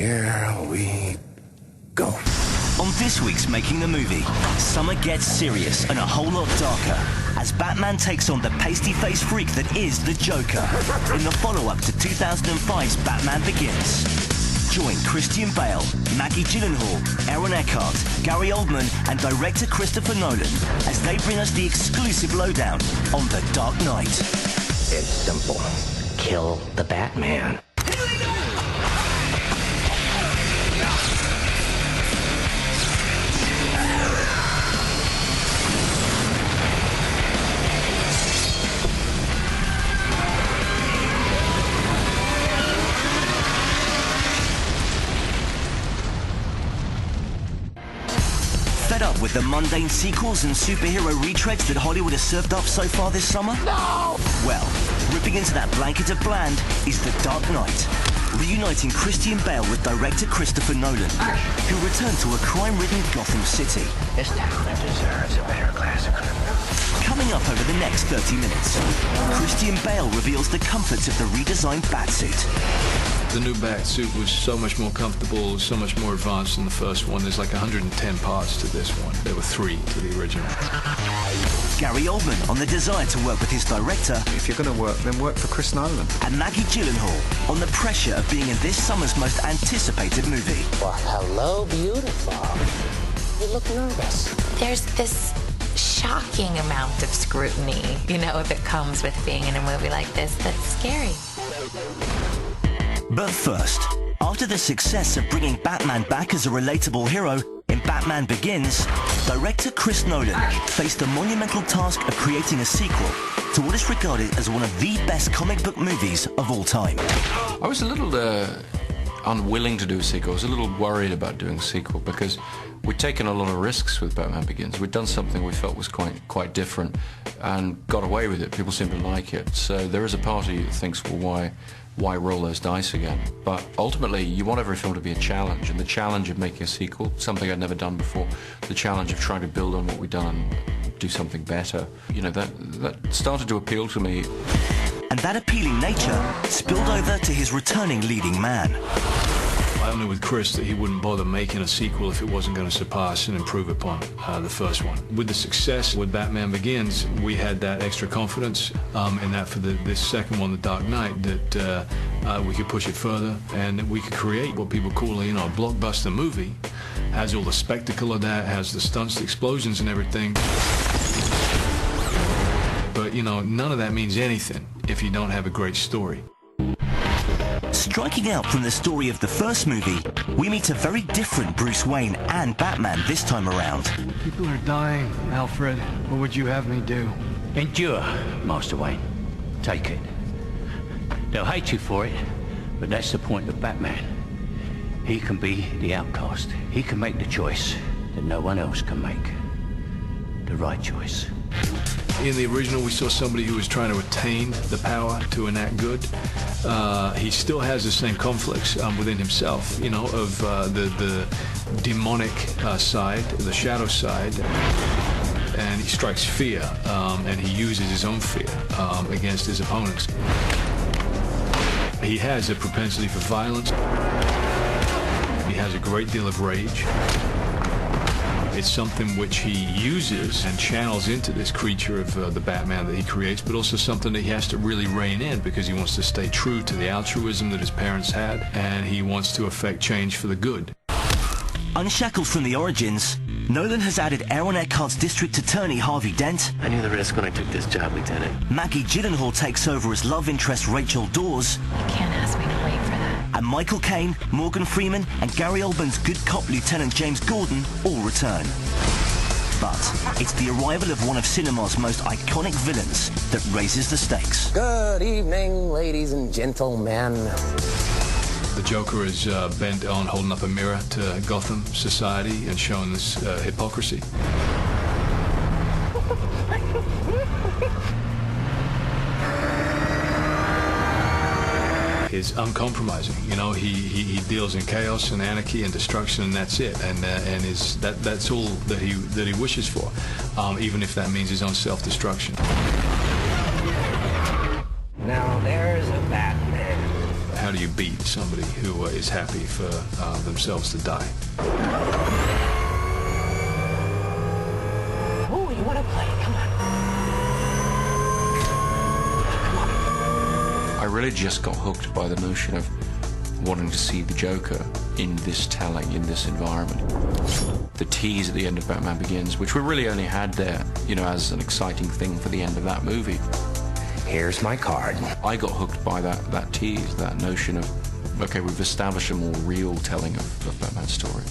here we go. On this week's Making the Movie, summer gets serious and a whole lot darker as Batman takes on the pasty-faced freak that is the Joker in the follow-up to 2005's Batman Begins. Join Christian Bale, Maggie Gyllenhaal, Aaron Eckhart, Gary Oldman and director Christopher Nolan as they bring us the exclusive lowdown on The Dark Knight. It's simple. Kill the Batman. Fed up with the mundane sequels and superhero retreads that Hollywood has served up so far this summer? No! Well, ripping into that blanket of bland is The Dark Knight, reuniting Christian Bale with director Christopher Nolan, who returned to a crime-ridden Gotham City. This town deserves a better class of criminals. Coming up over the next 30 minutes, Christian Bale reveals the comforts of the redesigned Batsuit. The new Batsuit was so much more comfortable, so much more advanced than the first one. There's like 110 parts to this one. There were 3 to the original. Gary Oldman on the desire to work with his director. If you're going to work, then work for Chris Nolan. And Maggie Gyllenhaal on the pressure of being in this summer's most anticipated movie. Well, hello, beautiful. You look nervous. There's this shocking amount of scrutiny, you know, that comes with being in a movie like this that's scary. But first, after the success of bringing Batman back as a relatable hero in Batman Begins, director Chris Nolan faced the monumental task of creating a sequel to what is regarded as one of the best comic book movies of all time. I was a little unwilling to do a sequel. I was a little worried about doing a sequel because we'd taken a lot of risks with Batman Begins. We'd done something we felt was quite different and got away with it. People seem to like it. So there is a party that thinks, well, why roll those dice again? But ultimately, you want every film to be a challenge, and the challenge of making a sequel, something I'd never done before, the challenge of trying to build on what we'd done and do something better, you know, that started to appeal to me. And that appealing nature spilled over to his returning leading man. I knew with Chris that he wouldn't bother making a sequel if it wasn't going to surpass and improve upon the first one. With the success with Batman Begins, we had that extra confidence in that for this second one, The Dark Knight, that we could push it further and that we could create what people call, you know, a blockbuster movie. Has all the spectacle of that, has the stunts, the explosions and everything. But, you know, none of that means anything if you don't have a great story. Striking out from the story of the first movie, we meet a very different Bruce Wayne and Batman this time around. People are dying, Alfred. What would you have me do? Endure, Master Wayne. Take it. They'll hate you for it, but that's the point of Batman. He can be the outcast. He can make the choice that no one else can make. The right choice. In the original, we saw somebody who was trying to attain the power to enact good. He still has the same conflicts within himself, you know, of the demonic side, the shadow side, and he strikes fear, and he uses his own fear against his opponents. He has a propensity for violence. He has a great deal of rage. It's something which he uses and channels into this creature of the Batman that he creates, but also something that he has to really rein in because he wants to stay true to the altruism that his parents had, and he wants to effect change for the good. Unshackled from the origins, Nolan has added Aaron Eckhart's district attorney Harvey Dent. I knew the risk when I took this job, Lieutenant. Maggie Gyllenhaal takes over as love interest Rachel Dawes. You can't ask me to wait for that. And Michael Caine, Morgan Freeman and Gary Oldman's good cop Lieutenant James Gordon all return. But it's the arrival of one of cinema's most iconic villains that raises the stakes. Good evening, ladies and gentlemen. The Joker is bent on holding up a mirror to Gotham society and showing this hypocrisy. Is uncompromising. You know, he deals in chaos and anarchy and destruction, and that's it. And that's all that he wishes for, even if that means his own self-destruction. Now there's a Batman. How how do you beat somebody who is happy for themselves to die? Oh, you want to play? Come on. I really just got hooked by the notion of wanting to see the Joker in this telling, in this environment. The tease at the end of Batman Begins, which we really only had there, you know, as an exciting thing for the end of that movie. Here's my card. I got hooked by that tease, that notion of, okay, we've established a more real telling of Batman's story,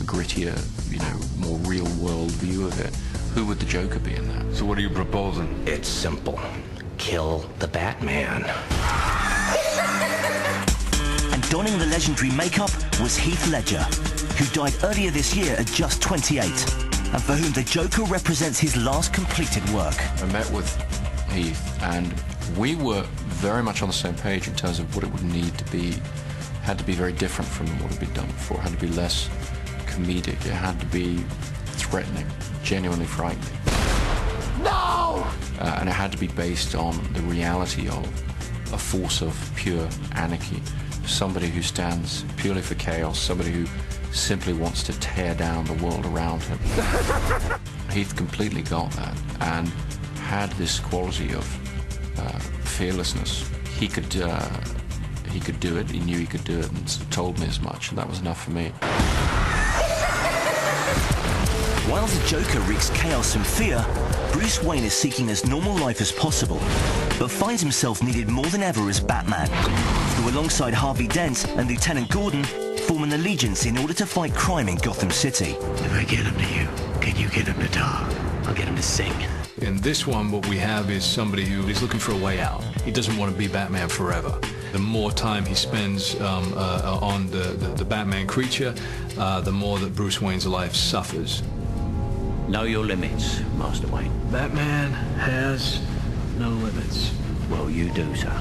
a grittier, you know, more real-world view of it. Who would the Joker be in that? So what are you proposing? It's simple. Kill the Batman. And donning the legendary makeup was Heath Ledger, who died earlier this year at just 28, and for whom the Joker represents his last completed work. I met with Heath, and we were very much on the same page in terms of what it would need to be. Had to be very different from what had been done before. It had to be less comedic. It had to be threatening, genuinely frightening. No! And it had to be based on the reality of a force of pure anarchy. Somebody who stands purely for chaos, somebody who simply wants to tear down the world around him. Heath completely got that and had this quality of fearlessness. He could do it, he knew he could do it, and told me as much, and that was enough for me. While the Joker wreaks chaos and fear, Bruce Wayne is seeking as normal life as possible, but finds himself needed more than ever as Batman, who alongside Harvey Dent and Lieutenant Gordon form an allegiance in order to fight crime in Gotham City. If I get him to you, can you get him to talk? I'll get him to sing. In this one, what we have is somebody who is looking for a way out. He doesn't want to be Batman forever. The more time he spends on the Batman creature, the more that Bruce Wayne's life suffers. Know your limits, Master Wayne. Batman has no limits. Well, you do, sir.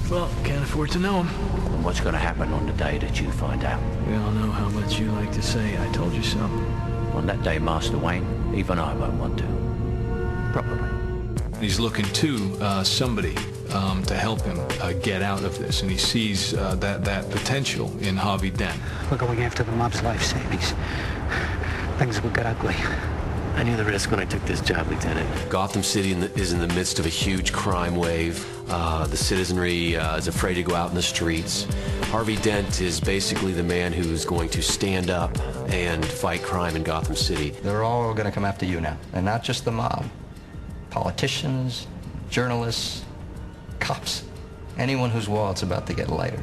Well, can't afford to know him. And what's going to happen on the day that you find out? We all know how much you like to say, I told you so. On that day, Master Wayne, even I won't want to. Probably. He's looking to somebody to help him get out of this, and he sees that potential in Harvey Dent. We're going after the mob's life savings. Things will get ugly. I knew the risk when I took this job, Lieutenant. Gotham City is in the midst of a huge crime wave. The citizenry is afraid to go out in the streets. Harvey Dent is basically the man who's going to stand up and fight crime in Gotham City. They're all going to come after you now, and not just the mob. Politicians, journalists, cops, anyone whose wallet's about to get lighter.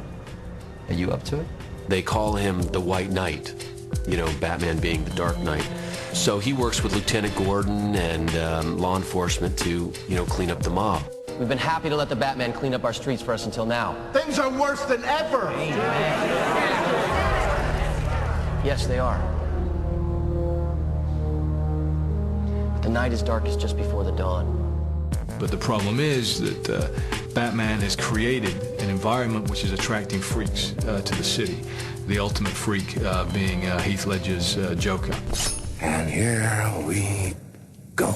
Are you up to it? They call him the White Knight, you know, Batman being the Dark Knight. So he works with Lieutenant Gordon and law enforcement to, you know, clean up the mob. We've been happy to let the Batman clean up our streets for us until now. Things are worse than ever! Yes, they are. But the night is darkest just before the dawn. But the problem is that Batman has created an environment which is attracting freaks to the city. The ultimate freak being Heath Ledger's Joker. And here we go.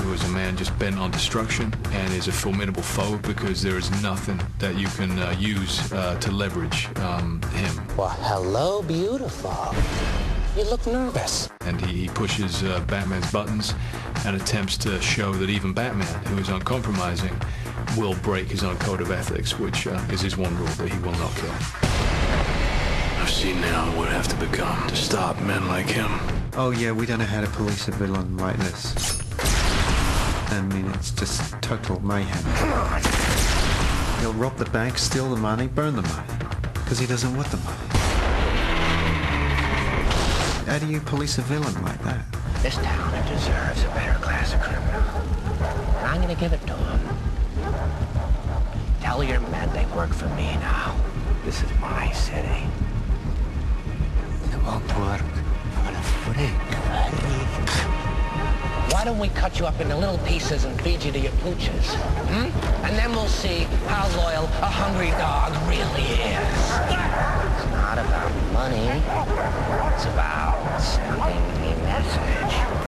Who is a man just bent on destruction and is a formidable foe because there is nothing that you can use to leverage him. Well, hello, beautiful. You look nervous. And he pushes Batman's buttons and attempts to show that even Batman, who is uncompromising, will break his own code of ethics, which is his one rule, that he will not kill. I've seen now what would have to become to stop men like him. Oh yeah, we don't know how to police a villain like this. I mean, it's just total mayhem. He'll rob the bank, steal the money, burn the money, because he doesn't want the money. How do you police a villain like that? This town deserves a better class of criminal. And I'm gonna give it to him. Tell your men they work for me now. This is my city. They won't work for a freak. Why don't we cut you up into little pieces and feed you to your pooches? And then we'll see how loyal a hungry dog really is. It's not about money. It's about sending a message.